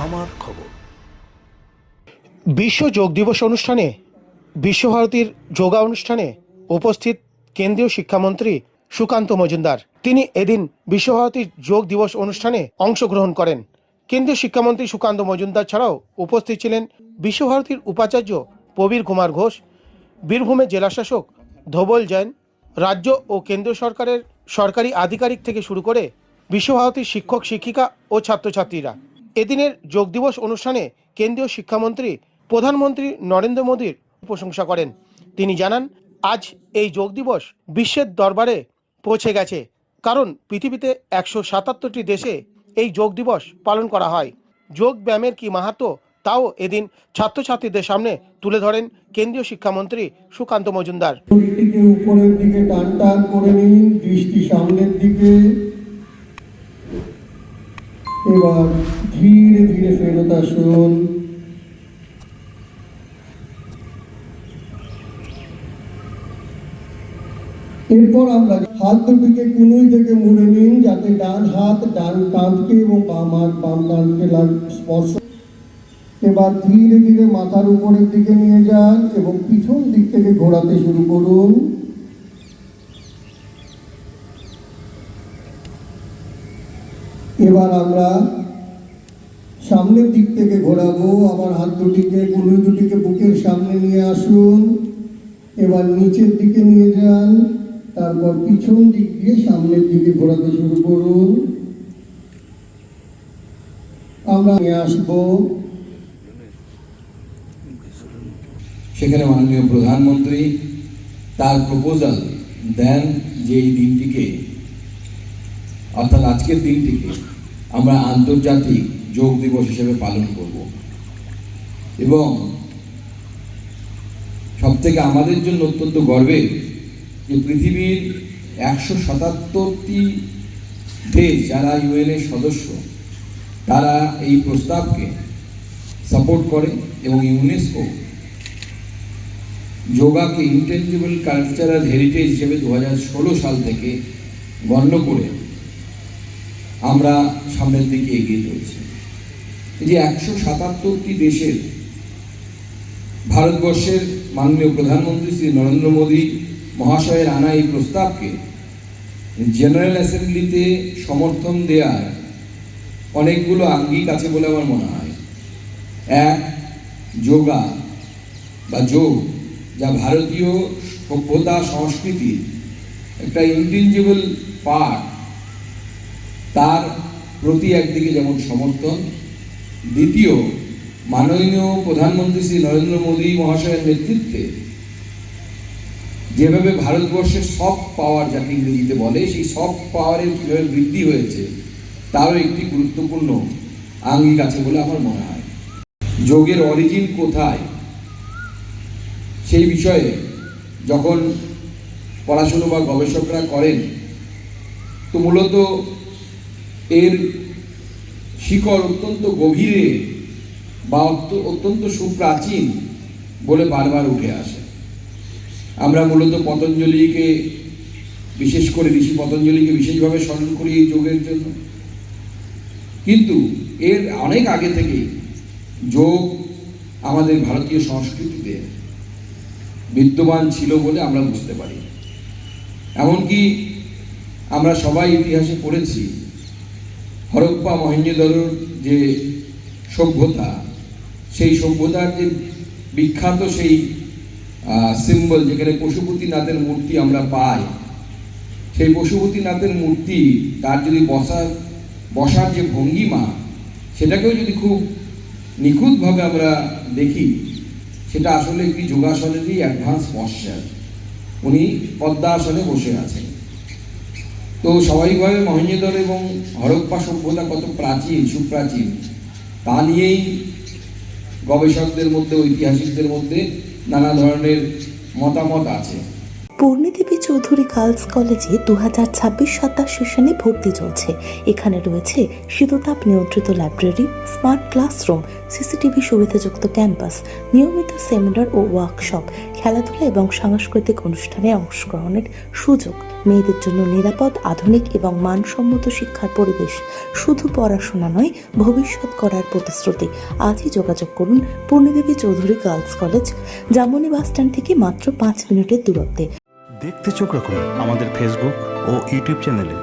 আমার খবর। বিশ্ব যোগ দিবস অনুষ্ঠানে বিশ্বভারতীর যোগা অনুষ্ঠানে উপস্থিত কেন্দ্রীয় শিক্ষামন্ত্রী সুকান্ত মজুমদার। তিনি এদিন বিশ্বভারতীর যোগ দিবস অনুষ্ঠানে অংশগ্রহণ করেন। কেন্দ্রীয় শিক্ষামন্ত্রী সুকান্ত মজুমদার ছাড়াও উপস্থিত ছিলেন বিশ্বভারতীর উপাচার্য প্রবীর কুমার ঘোষ, বীরভূমের জেলাশাসক ধবল জৈন, রাজ্য ও কেন্দ্র সরকারের সরকারি আধিকারিক থেকে শুরু করে বিশ্বভারতীর শিক্ষক শিক্ষিকা ও ছাত্রছাত্রীরা। এদিনের যোগ দিবস অনুষ্ঠানে কেন্দ্রীয় শিক্ষামন্ত্রী প্রধানমন্ত্রী নরেন্দ্র মোদীর প্রশংসা করেন। তিনি জানান, আজ এই যোগ দিবস বিশ্বের দরবারে পৌঁছে গেছে, কারণ পৃথিবীতে 177টি দেশে এই যোগ দিবস পালন করা হয়। যোগ ব্যায়ামের কি মাহাত্ম্য তাও এদিন ছাত্রছাত্রীদের সামনে তুলে ধরেন কেন্দ্রীয় শিক্ষামন্ত্রী সুকান্ত মজুমদার। উপরের দিকে টান টান করে নিন, দৃষ্টি সামনের দিকে। এবার ধীরে ধীরে ফেরত আসুন। এরপর আমরা হাত দুটিকে কুনুই থেকে মুড়ে নিন, যাতে ডান হাত ডান কাঁধকে এবং বাম হাত বাম কাঁধকে স্পর্শ। এবার ধীরে ধীরে মাথার উপরের দিকে নিয়ে যান এবং পিছন দিক থেকে ঘোরাতে শুরু করুন। এবার আমরা সামনের দিক থেকে ঘোরাবো। আবার হাত দুটিকে কুনুই দুটিকে বুকের সামনে নিয়ে আসুন। এবার নিচের দিকে নিয়ে যান, তারপর পিছন দিক দিয়ে সামনের দিকে ঘোরাতে শুরু করুন। আমরা নিয়ে আসবো। সেখানে মাননীয় প্রধানমন্ত্রী তার প্রপোজাল দেন যে এই দিনটিকে, অর্থাৎ আজকের দিনটিকে আমরা আন্তর্জাতিক যোগ দিবস হিসেবে পালন করব। এবং সবথেকে আমাদের জন্য অত্যন্ত গর্বের যে পৃথিবীর 177টি দেশ যারা ইউএনের সদস্য, তারা এই প্রস্তাবকে সাপোর্ট করে এবং ইউনেস্কো যোগাকে ইনটেনজিবল কালচারাল হেরিটেজ হিসেবে 2016 সাল থেকে গণ্য করে আমরা সামনের দিকে এগিয়ে চলছি। এই যে 177টি দেশের ভারতবর্ষের মাননীয় প্রধানমন্ত্রী শ্রী নরেন্দ্র মোদী মহাশয়ের আনা এই প্রস্তাবকে জেনারেল অ্যাসেম্বলিতে সমর্থন দেওয়ার অনেকগুলো আঙ্গিক আছে বলে আমার মনে হয়। এক, যোগা বা যোগ, যা ভারতীয় সভ্যতা সংস্কৃতির একটা ইনটেনজিবল পার্ট, তার প্রতি একদিকে যেমন সমর্থন। দ্বিতীয়, মাননীয় প্রধানমন্ত্রী শ্রী নরেন্দ্র মোদী মহাশয়ের নেতৃত্বে যেভাবে ভারতবর্ষের সফট পাওয়ার, যাকে ইংরেজিতে বলে, সেই সফট পাওয়ারের কীভাবে বৃদ্ধি হয়েছে তারও একটি গুরুত্বপূর্ণ আঙ্গিক আছে বলে আমার মনে হয়। যোগের অরিজিন কোথায় সেই বিষয়ে যখন পড়াশুনো বা গবেষকরা করেন, তো মূলত এর শিকড় অত্যন্ত গভীরে বা অত্যন্ত সুপ্রাচীন বলে বারবার উঠে আসে। আমরা মূলত পতঞ্জলিকে, বিশেষ করে ঋষি পতঞ্জলিকে বিশেষভাবে স্মরণ করি এই যোগের জন্য, কিন্তু এর অনেক আগে থেকেই যোগ আমাদের ভারতীয় সংস্কৃতিতে বিদ্যমান ছিল বলে আমরা বুঝতে পারি। এমনকি আমরা সবাই ইতিহাসে পড়েছি, হরপ্পা মহেঞ্জোদারোর যে সভ্যতা, সেই সভ্যতার যে বিখ্যাত সেই সিম্বল, যেখানে পশুপতিনাথের মূর্তি আমরা পাই, সেই পশুপতিনাথের মূর্তি, তার যদি বসার যে ভঙ্গিমা, সেটাকেও যদি খুব নিখুঁতভাবে আমরা দেখি, সেটা আসলে একটি যোগাসনেরই অ্যাডভান্স পশ্চার। উনি পদ্মাসনে বসে আছেন। তো স্বাভাবিকভাবে মহেঞ্জোদারো এবং হরপ্পা সভ্যতা কত প্রাচীন, সুপ্রাচীন, তা নিয়েই গবেষকদের মধ্যে, ঐতিহাসিকদের মধ্যে নানা ধরনের মতামত আছে। পূর্ণিদেবী চৌধুরী গার্লস কলেজে 2026-27 সেশনে ভর্তি চলছে। এখানে রয়েছে শীততাপ নিয়ন্ত্রিত লাইব্রেরি, স্মার্ট ক্লাসরুম, সিসিটিভি সুবিধাযুক্ত ক্যাম্পাস, নিয়মিত সেমিনার ও ওয়ার্কশপ, খেলাধুলা এবং সাংস্কৃতিক অনুষ্ঠানে অংশগ্রহণের সুযোগ, মেয়েদের জন্য নিরাপদ, আধুনিক এবং মানসম্মত শিক্ষার পরিবেশ, শুধু পড়াশোনা নয়, ভবিষ্যৎ করার প্রতিশ্রুতি। আজই যোগাযোগ করুন পূর্ণদেবী Chowdhury girls college, jamuni bus stand থেকে মাত্র 5 মিনিটের দূরত্বে। দেখতে চোখ রাখুন আমাদের ফেসবুক ও ইউটিউব চ্যানেলে।